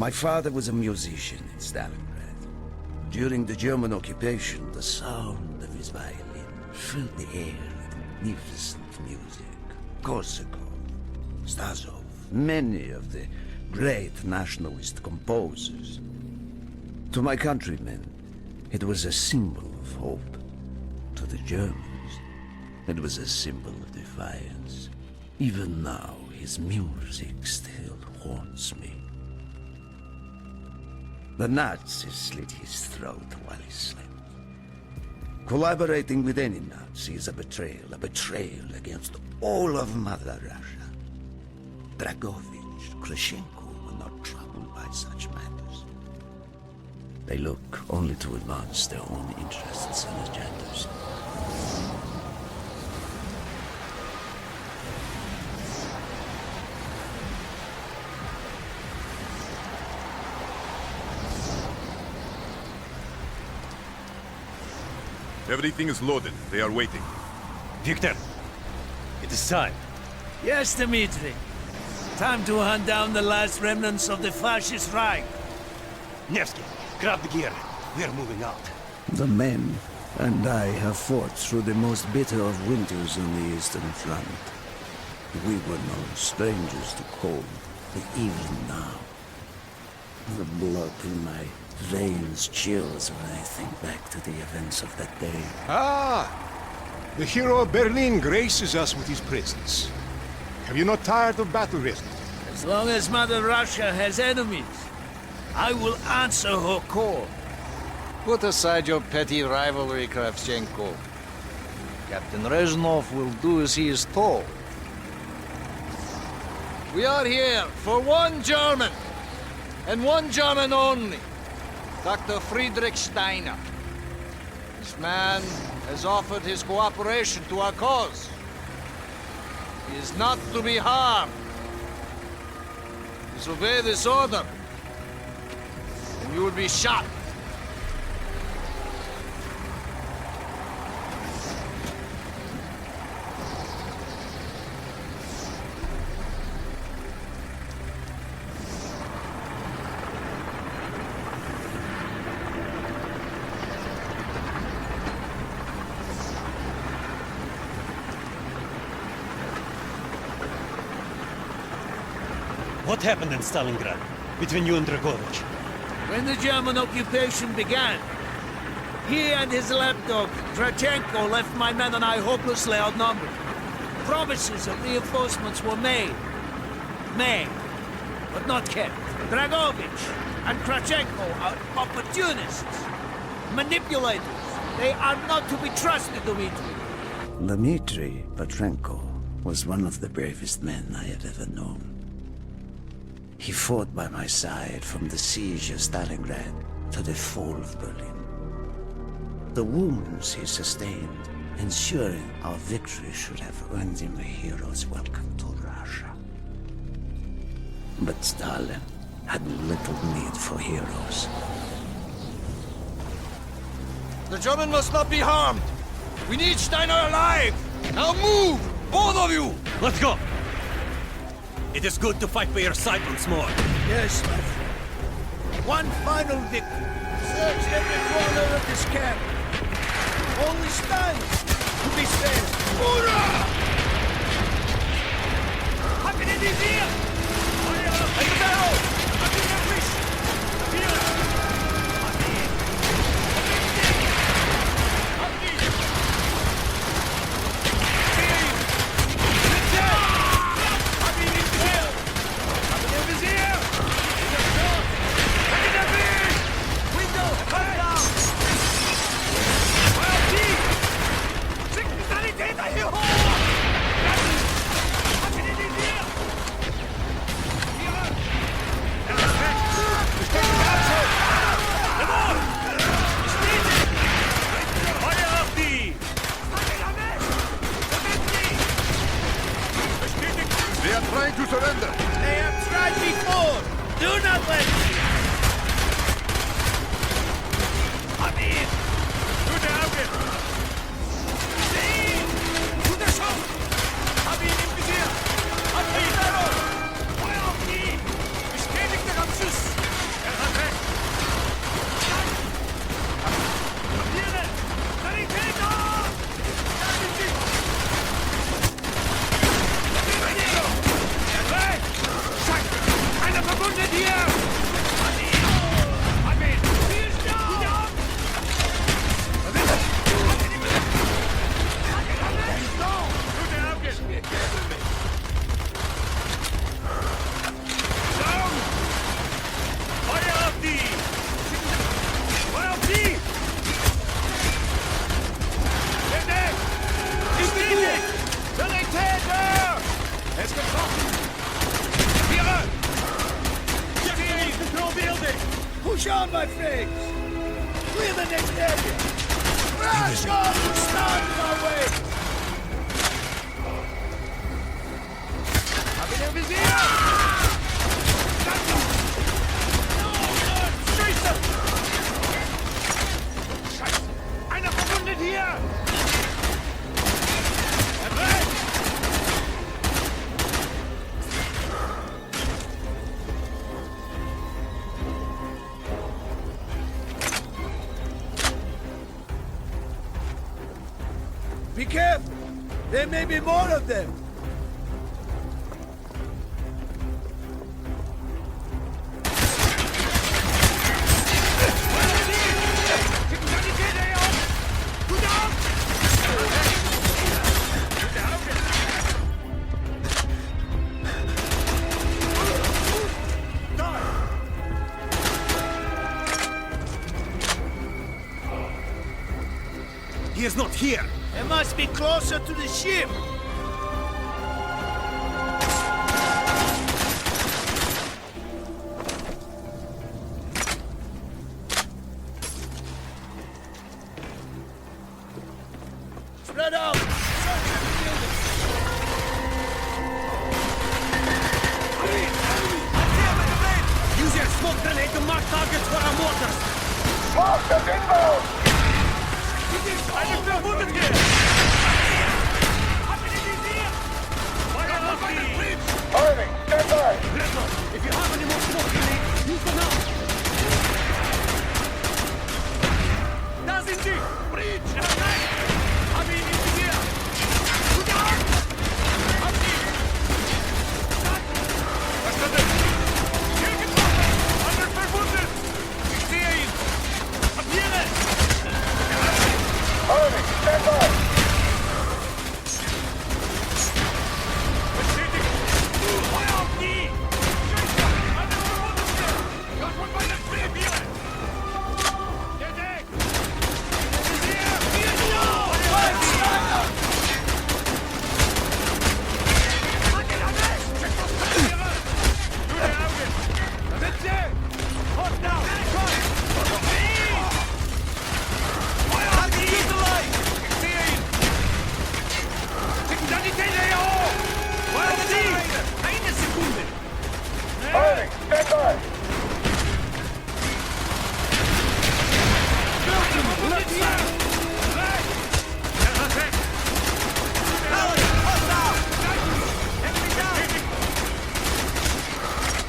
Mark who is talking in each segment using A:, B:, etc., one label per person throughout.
A: My father was a musician in Stalingrad. During the German occupation, the sound of his violin filled the air with magnificent music. Korsakov, Stasov, many of the great nationalist composers. To my countrymen, it was a symbol of hope. To the Germans, it was a symbol of defiance. Even now, his music still haunts me. The Nazis slit his throat while he slept. Collaborating with any Nazi is a betrayal against all of Mother Russia. Dragovich, Khrushchenko were not troubled by such matters. They look only to advance their own interests and agendas.
B: Everything is loaded. They are waiting.
C: Victor, it is time.
D: Yes, Dmitri. Time to hunt down the last remnants of the fascist Reich.
C: Nevsky, grab the gear. We're moving out.
A: The men and I have fought through the most bitter of winters on the Eastern Front. We were no strangers to cold, but even now, the blood in my veins chills when I think back to the events of that day.
E: Ah! The hero of Berlin graces us with his presence. Have you not tired of battle wrestling?
D: As long as Mother Russia has enemies, I will answer her call.
F: Put aside your petty rivalry, Kravchenko. Captain Rezhnov will do as he is told. We are here for one German, and one German only. Dr. Friedrich Steiner. This man has offered his cooperation to our cause. He is not to be harmed. Disobey this order, and you will be shot.
C: What happened in Stalingrad between you and Dragovich?
D: When the German occupation began, he and his lapdog, Kravchenko, left my men and I hopelessly outnumbered. Promises of reinforcements were made, but not kept. Dragovich and Kravchenko are opportunists, manipulators. They are not to be trusted, Dmitri.
A: Dmitri Petrenko was one of the bravest men I have ever known. He fought by my side from the siege of Stalingrad to the fall of Berlin. The wounds he sustained, ensuring our victory, should have earned him a hero's welcome to Russia. But Stalin had little need for heroes.
F: The German must not be harmed. We need Steiner alive. Now move, both of you.
C: Let's go! It is good to fight by your side once more.
D: Yes, my friend. One final victory. Search every corner of this camp. Only Steiner to be spared. Hurrah! Hacken in die Wehr! Feuer! Ein Gewehr! Hacken erwischt! Hier! dominate the area! Crash on and stand our way! Hab ihn im Visier! Scheiße! Scheiße! Einer verwundet hier! Be careful! There may be more of them!
C: He is not here!
D: It must be closer to the ship! Spread out! Search every building!
C: Use your smoke grenade to mark targets for our mortars!
D: Eine verwundet hier!
C: If you have any more smoke grenades, use them now!
D: Da sind sie! Breach! Nein! Hab ihn im Visier! Gut auf! Hab sie! Verstanden! Hier getroffen! Anders verwundet! Ich sehe ihn! Papiere! Bestätigt! Feuer auf die! Scheiße! Eine Verwundete! Gott von meinen Papiere! Der Deck!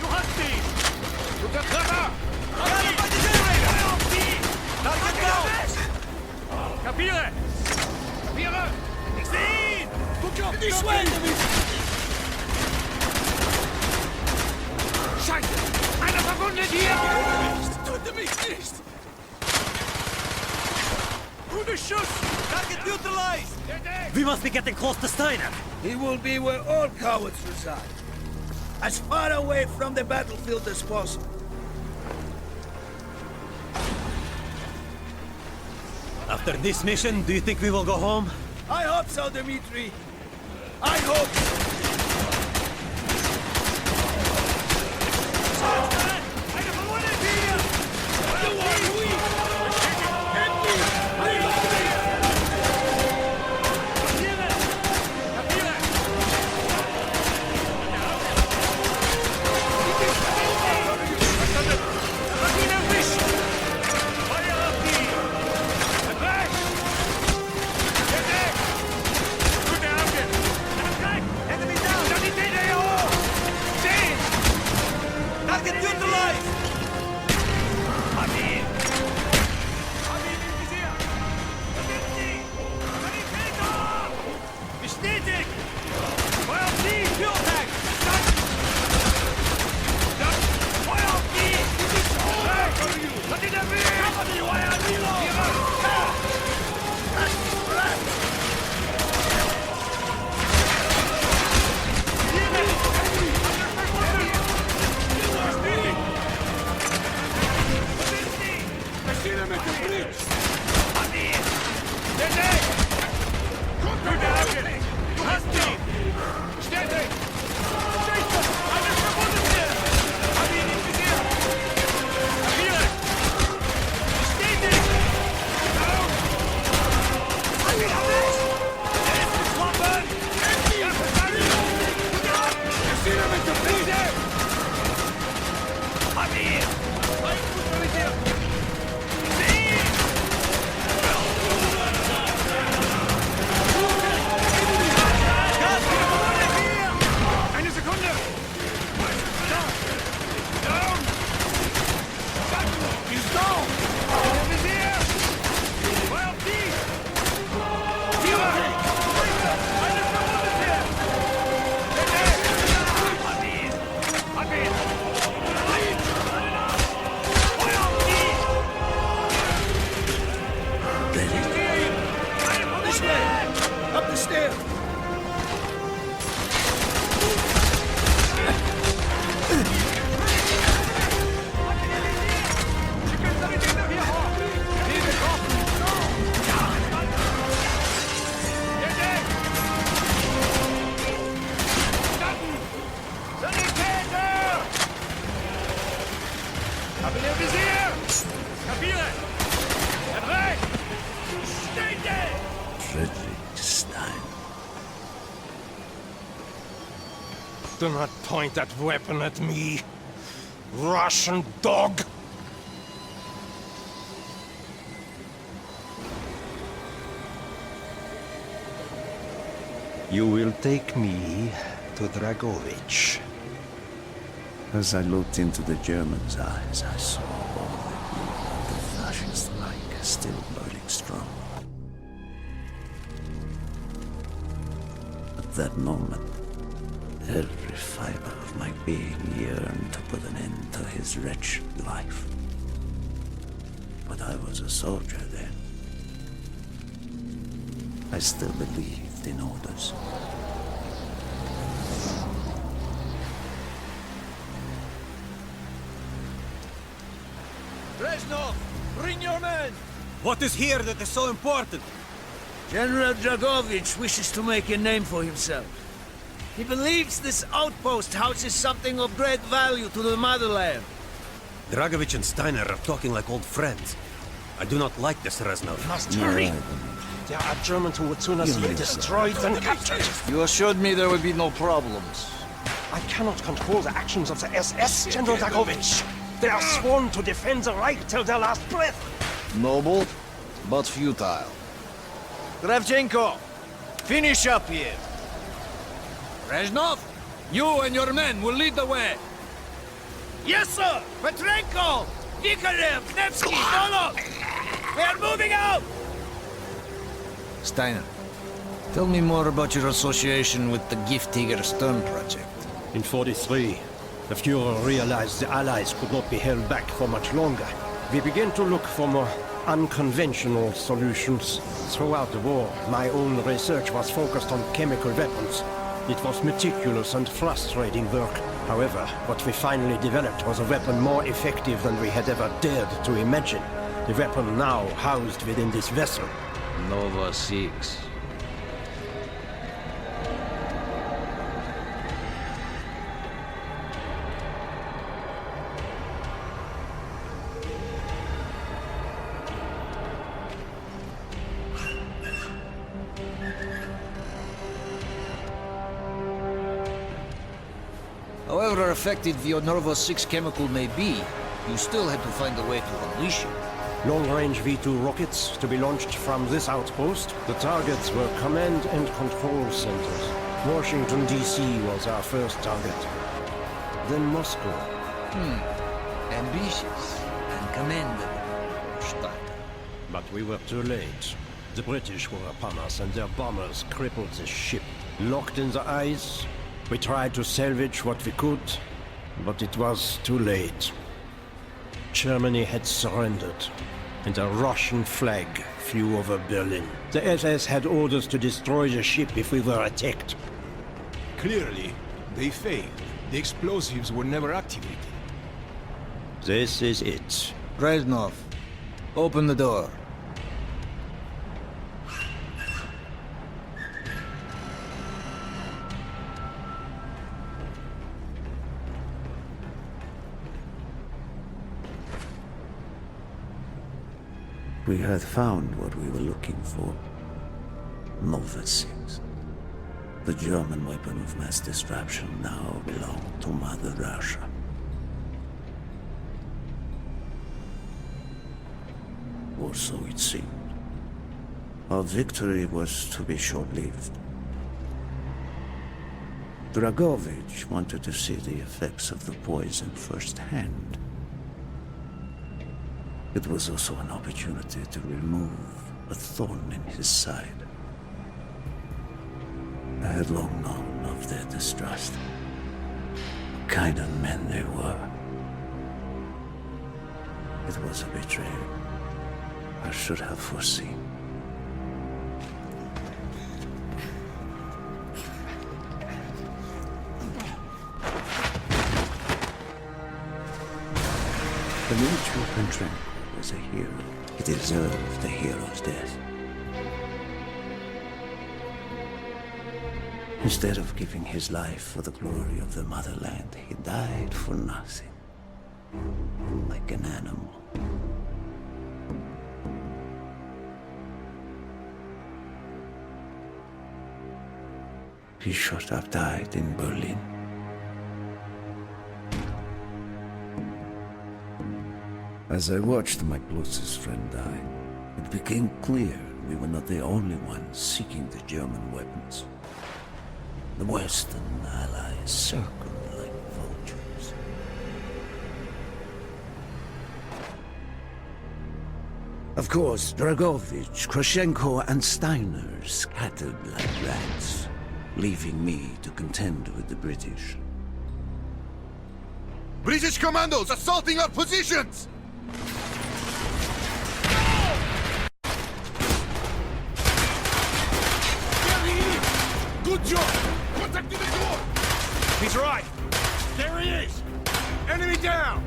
D: Du hast ihn! Guter Treffer! Kapiere! Kapiere! Ich sehe ihn! Guck auf die Schwelle! Scheiße! Einer verwundet hier! Tut mich nicht! Gute Schuss! Target neutralized!
C: We must be getting close to Steiner!
D: He will be where all cowards reside. As far away from the battlefield as possible.
C: After this mission, do you think we will go home?
D: I hope so, Dmitri. I hope so. Eine verwundet hier! Bestätigt! Feuer auf die! Führertag! Feuer auf die! Was in der Weg! Du hast ihn! Bestätigt! Scheiße! Einer verwundet hier! Hab ihn im Visier! Kapiere! Bestätigt!
A: Frederick Stein.
E: Do not point that weapon at me, Russian dog!
G: You will take me to Dragovich.
A: As I looked into the German's eyes, I saw all the fascist like still burning strong. At that moment, every fiber of my being yearned to put an end to his wretched life. But I was a soldier then. I still believed in orders.
F: Reznov, bring your men!
C: What is here that is so important?
D: General Dragovich wishes to make a name for himself. He believes this outpost houses something of great value to the motherland.
C: Dragovich and Steiner are talking like old friends. I do not like this, Reznov.
E: Must hurry! There are Germans who would sooner see it destroyed than captured.
F: You assured me there would be no problems.
E: I cannot control the actions of the SS, General Dragovich. They are sworn to defend the Reich till their last breath.
F: Noble, but futile. Kravchenko, finish up here. Reznov, you and your men will lead the way.
D: Yes, sir! Petrenko! Vikarev! Nevsky! Donov! We are moving out!
F: Steiner, tell me more about your association with the Giftiger Stern project.
G: In 43, the Fuhrer realized the Allies could not be held back for much longer. We began to look for more unconventional solutions. Throughout the war, my own research was focused on chemical weapons. It was meticulous and frustrating work. However, what we finally developed was a weapon more effective than we had ever dared to imagine. The weapon now housed within this vessel.
F: Nova 6. However effective the Nova 6 chemical may be, you still had to find a way to unleash it.
G: Long-range V2 rockets to be launched from this outpost. The targets were command and control centers. Washington, D.C. was our first target. Then Moscow.
F: Ambitious and commendable, Steiner.
G: But we were too late. The British were upon us and their bombers crippled the ship. Locked in the ice, we tried to salvage what we could, but it was too late. Germany had surrendered, and a Russian flag flew over Berlin. The SS had orders to destroy the ship if we were attacked.
E: Clearly, they failed. The explosives were never activated.
G: This is it.
F: Reznov, open the door.
A: We had found what we were looking for. Nova 6. The German weapon of mass destruction now belonged to Mother Russia. Or so it seemed. Our victory was to be short-lived. Dragovich wanted to see the effects of the poison firsthand. It was also an opportunity to remove a thorn in his side. I had long known of their distrust. What kind of men they were. It was a betrayal I should have foreseen. The military Petrenko was a hero. He deserved the hero's death. Instead of giving his life for the glory of the motherland, he died for nothing. Like an animal. he should have died in Berlin. As I watched my closest friend die, it became clear we were not the only ones seeking the German weapons. The Western allies circled like vultures. Of course, Dragovich, Krashenko, and Steiner scattered like rats, leaving me to contend with the British.
B: British commandos assaulting our positions!
E: Good job! Protecting the door! He's right! There he is! Enemy down!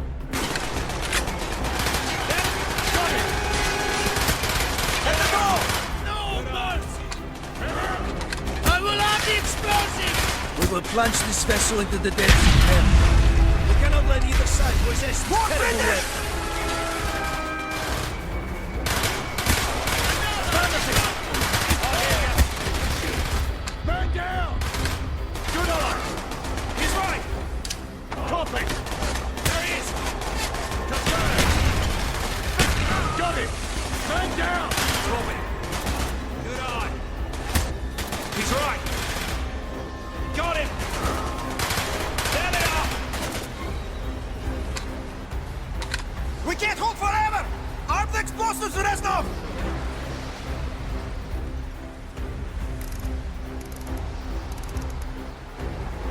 E: Got it! Let's go!
D: No mercy! I will have the explosive! We will plunge this vessel into the depths of hell. We cannot let either side possess this terrible weapon.
E: Man down! Good on! He's right! Copy! There he is! Got him! Man down! Copy! Good eye! He's right! Got him! There they are! We can't hold forever! Arm the explosives, Reznov!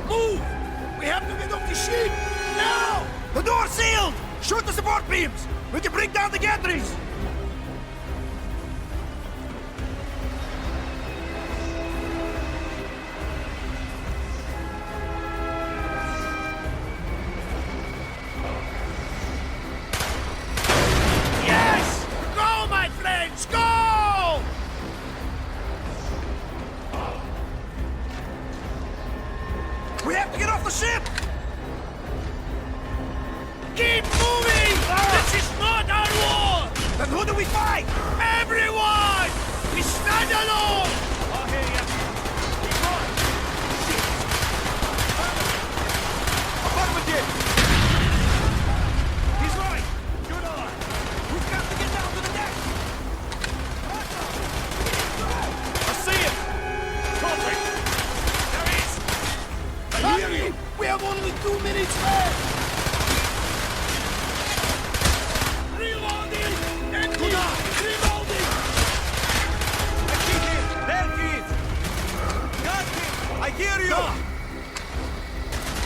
E: Move! We have to get off the ship! Now! The door's sealed! Shoot the support beams! We can bring down the gantries!
D: Yes! Go, my friends, go!
E: We have to get off the ship!
D: Keep moving! This is not our war!
E: Then who do we fight?
D: Everyone! We stand alone!
E: I'll hear ya. He's right. Shit. Affirmative! He's right! Good eye! We've got to get down to the deck! I see him! Copy! There he is! I hear you!
D: We have only 2 minutes left! Reloading! Empty! Reloading!
E: I see him! There he is! Got him! I hear you!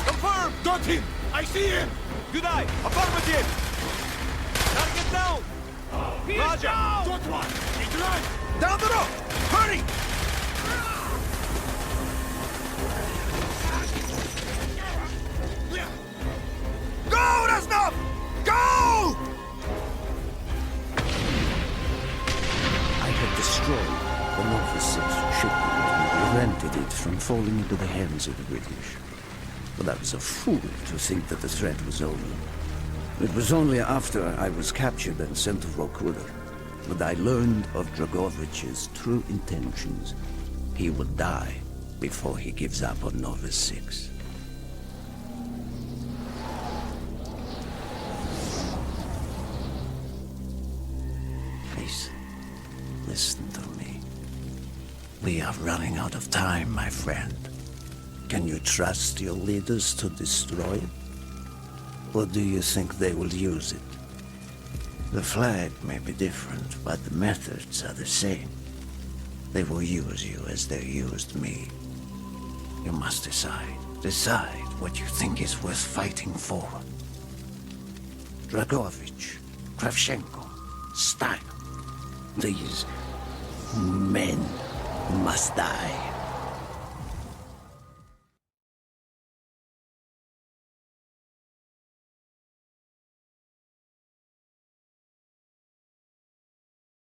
E: Confirm! Got him! I see him! Good eye! Affirmative! Target down!
D: He's
E: Roger!
D: down!
E: Got one! He's right! Down the road! Hurry! Go, Reznov! Go!
A: I had destroyed the Novus 6 shipment and prevented it from falling into the hands of the British. But I was a fool to think that the threat was over. It was only after I was captured and sent to Vorkuta that I learned of Dragovich's true intentions. He would die before he gives up on Novus 6. Listen to me. We are running out of time, my friend. Can you trust your leaders to destroy it? Or do you think they will use it? The flag may be different, but the methods are the same. They will use you as they used me. You must decide. Decide what you think is worth fighting for. Dragovich, Kravchenko, Steiner. These men must die.